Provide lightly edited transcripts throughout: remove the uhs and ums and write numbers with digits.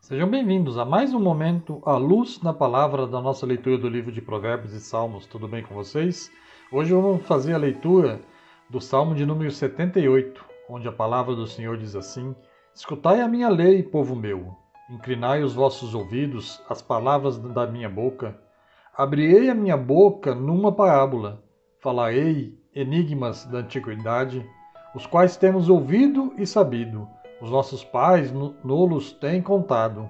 Sejam bem-vindos a mais um momento à luz na palavra da nossa leitura do livro de Provérbios e Salmos. Tudo bem com vocês? Hoje vamos fazer a leitura do Salmo de número 78, onde a palavra do Senhor diz assim: Escutai a minha lei, povo meu, inclinai os vossos ouvidos às palavras da minha boca. Abrirei a minha boca numa parábola, falarei enigmas da antiguidade, os quais temos ouvido e sabido. Os nossos pais nos têm contado.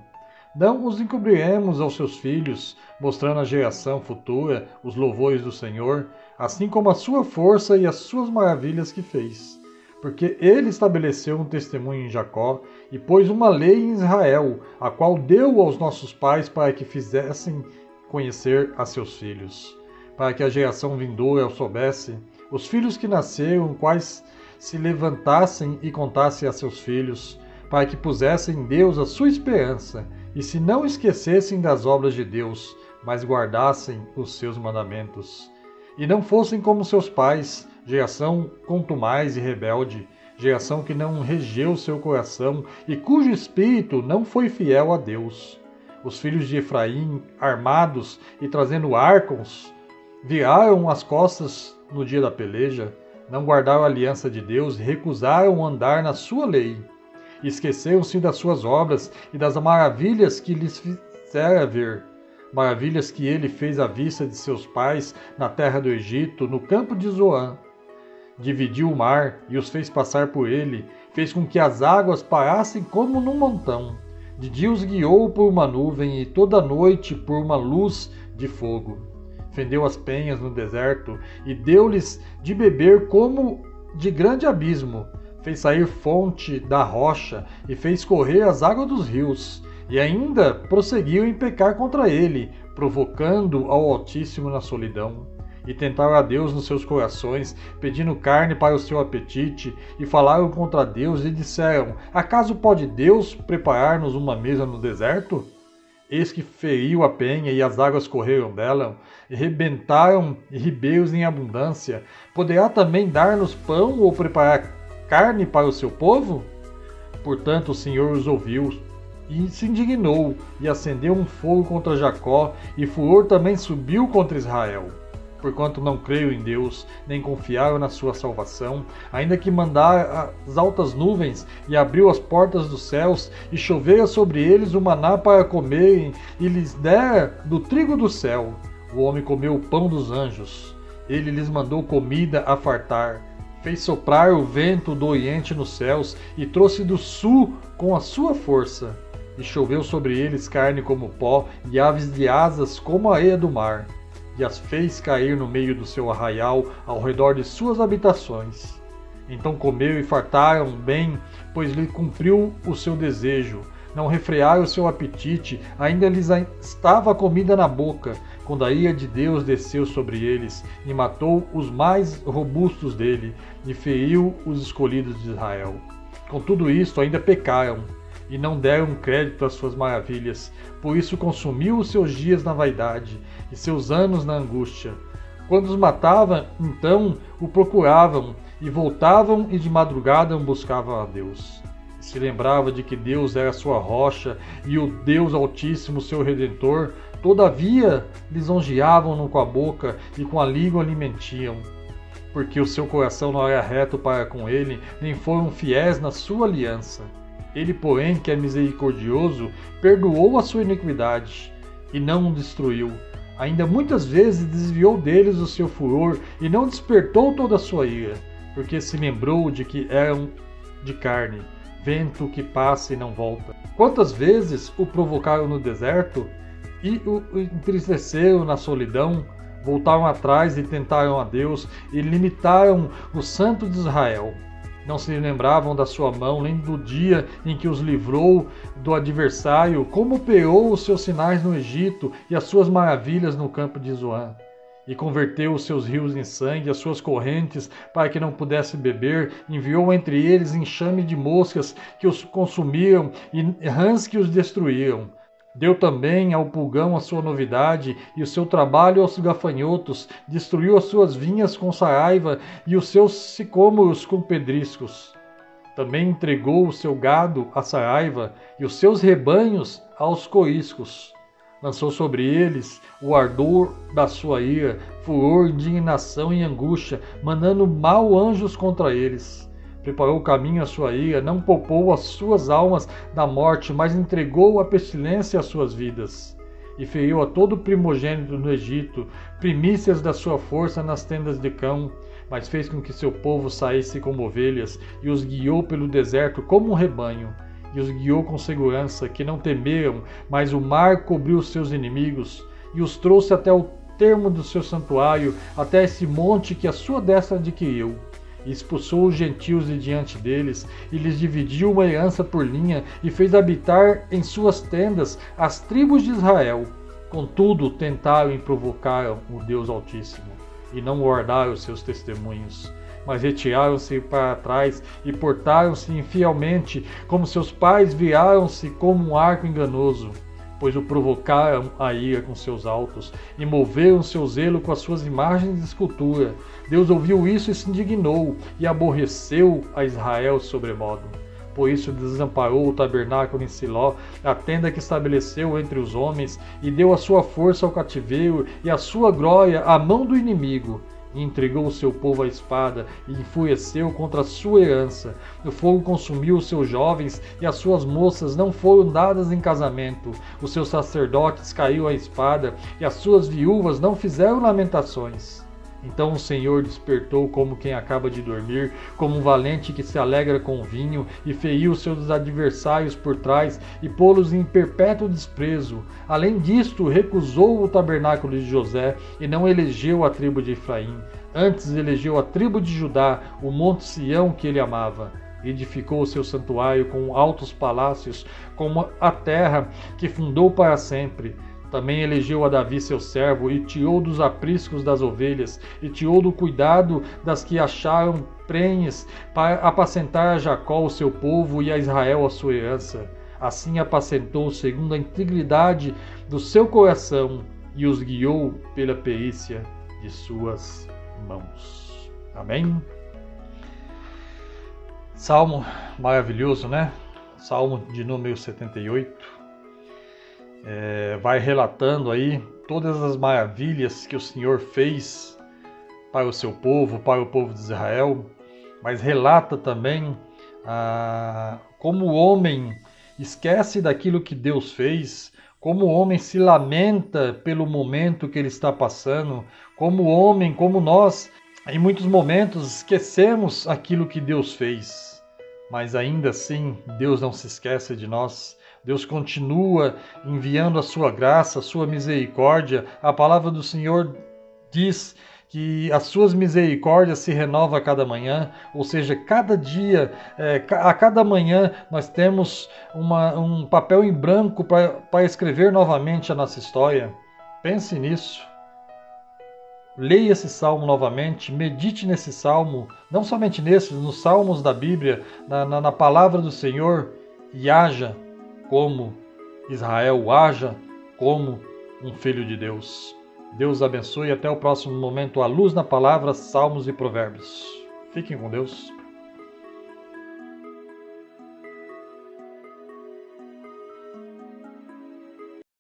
Não os encobriremos aos seus filhos, mostrando à geração futura os louvores do Senhor, assim como a sua força e as suas maravilhas que fez. Porque ele estabeleceu um testemunho em Jacó e pôs uma lei em Israel, a qual deu aos nossos pais para que fizessem conhecer a seus filhos. Para que a geração vindoura o soubesse, os filhos que nasceram, quais se levantassem e contassem a seus filhos, para que pusessem em Deus a sua esperança, e se não esquecessem das obras de Deus, mas guardassem os seus mandamentos. E não fossem como seus pais, geração contumaz e rebelde, geração que não regeu seu coração e cujo espírito não foi fiel a Deus. Os filhos de Efraim, armados e trazendo arcos, viraram as costas no dia da peleja, não guardaram a aliança de Deus e recusaram andar na sua lei. Esqueceram-se das suas obras e das maravilhas que lhes fizera ver. Maravilhas que ele fez à vista de seus pais na terra do Egito, no campo de Zoan. Dividiu o mar e os fez passar por ele, fez com que as águas parassem como num montão. De dia os guiou por uma nuvem e toda noite por uma luz de fogo. Fendeu as penhas no deserto e deu-lhes de beber como de grande abismo. Fez sair fonte da rocha e fez correr as águas dos rios. E ainda prosseguiu em pecar contra ele, provocando ao Altíssimo na solidão. E tentaram a Deus nos seus corações, pedindo carne para o seu apetite, e falaram contra Deus e disseram: Acaso pode Deus preparar-nos uma mesa no deserto? Eis que feriu a penha e as águas correram dela, e rebentaram ribeiros em abundância. Poderá também dar-nos pão ou preparar carne para o seu povo? Portanto o Senhor os ouviu e se indignou, e acendeu um fogo contra Jacó, e furor também subiu contra Israel. Porquanto não creio em Deus, nem confiaram na sua salvação, ainda que mandar as altas nuvens e abriu as portas dos céus, e chovera sobre eles o maná para comerem, e lhes dera do trigo do céu. O homem comeu o pão dos anjos. Ele lhes mandou comida a fartar. Fez soprar o vento do oriente nos céus, e trouxe do sul com a sua força. E choveu sobre eles carne como pó, e aves de asas como a areia do mar. E as fez cair no meio do seu arraial, ao redor de suas habitações. Então comeu e fartaram bem, pois lhe cumpriu o seu desejo. Não refrearam o seu apetite, ainda lhes estava a comida na boca, quando a ira de Deus desceu sobre eles, e matou os mais robustos dele, e feriu os escolhidos de Israel. Com tudo isto ainda pecaram, e não deram crédito às suas maravilhas. Por isso consumiu os seus dias na vaidade, e seus anos na angústia. Quando os matava, então o procuravam, e voltavam e de madrugada buscavam a Deus. E se lembrava de que Deus era sua rocha, e o Deus Altíssimo seu Redentor. Todavia lisonjeavam-no com a boca, e com a língua lhe mentiam. Porque o seu coração não era reto para com ele, nem foram fiéis na sua aliança. Ele, porém, que é misericordioso, perdoou a sua iniquidade, e não o destruiu. Ainda muitas vezes desviou deles o seu furor, e não despertou toda a sua ira, porque se lembrou de que eram de carne, vento que passa e não volta. Quantas vezes o provocaram no deserto, e o entristeceram na solidão, voltaram atrás e tentaram a Deus, e limitaram o Santo de Israel. Não se lembravam da sua mão, nem do dia em que os livrou do adversário, como operou os seus sinais no Egito e as suas maravilhas no campo de Zoan. E converteu os seus rios em sangue, as suas correntes, para que não pudesse beber, enviou entre eles enxame de moscas que os consumiram e rãs que os destruíram. Deu também ao pulgão a sua novidade e o seu trabalho aos gafanhotos, destruiu as suas vinhas com saraiva e os seus sicômoros com pedriscos. Também entregou o seu gado à saraiva e os seus rebanhos aos coiscos. Lançou sobre eles o ardor da sua ira, furor, indignação e angústia, mandando mal anjos contra eles. Preparou o caminho à sua ira, não poupou as suas almas da morte, mas entregou a pestilência às suas vidas. E feriu a todo primogênito no Egito, primícias da sua força nas tendas de cão, mas fez com que seu povo saísse como ovelhas, e os guiou pelo deserto como um rebanho, e os guiou com segurança, que não temeram, mas o mar cobriu os seus inimigos, e os trouxe até o termo do seu santuário, até esse monte que a sua destra adquiriu. E expulsou os gentios de diante deles, e lhes dividiu uma herança por linha, e fez habitar em suas tendas as tribos de Israel. Contudo, tentaram e provocaram o Deus Altíssimo, e não guardaram os seus testemunhos, mas retiraram-se para trás e portaram-se infielmente, como seus pais viraram-se como um arco enganoso, pois o provocaram a ira com seus altos e moveram seu zelo com as suas imagens de escultura. Deus ouviu isso e se indignou e aborreceu a Israel sobremodo. Por isso desamparou o tabernáculo em Siló, a tenda que estabeleceu entre os homens, e deu a sua força ao cativeiro e a sua glória à mão do inimigo. E entregou o seu povo à espada, e enfureceu contra a sua herança. O fogo consumiu os seus jovens, e as suas moças não foram dadas em casamento. Os seus sacerdotes caíram à espada, e as suas viúvas não fizeram lamentações. Então o Senhor despertou como quem acaba de dormir, como um valente que se alegra com o vinho, e feriu seus adversários por trás, e pô-los em perpétuo desprezo. Além disto, recusou o tabernáculo de José, e não elegeu a tribo de Efraim. Antes elegeu a tribo de Judá, o monte Sião que ele amava. Edificou o seu santuário com altos palácios, como a terra que fundou para sempre. Também elegeu a Davi seu servo, e tirou dos apriscos das ovelhas, e tirou do cuidado das que acharam prenhes, para apacentar a Jacó o seu povo e a Israel a sua herança. Assim apacentou segundo a integridade do seu coração, e os guiou pela perícia de suas mãos. Amém? Salmo maravilhoso, né? Salmo de número 78. Vai relatando aí todas as maravilhas que o Senhor fez para o seu povo, para o povo de Israel, mas relata também como o homem esquece daquilo que Deus fez, como o homem se lamenta pelo momento que ele está passando, como o homem, como nós, em muitos momentos esquecemos aquilo que Deus fez, mas ainda assim Deus não se esquece de nós. Deus continua enviando a sua graça, a sua misericórdia. A palavra do Senhor diz que as suas misericórdias se renovam a cada manhã, ou seja, cada dia, a cada manhã nós temos um papel em branco para escrever novamente a nossa história. Pense nisso. Leia esse salmo novamente, medite nesse salmo, não somente nesses, nos salmos da Bíblia, na palavra do Senhor, e haja como Israel, haja como um filho de Deus. Deus abençoe e até o próximo momento, à luz na palavra, salmos e provérbios. Fiquem com Deus.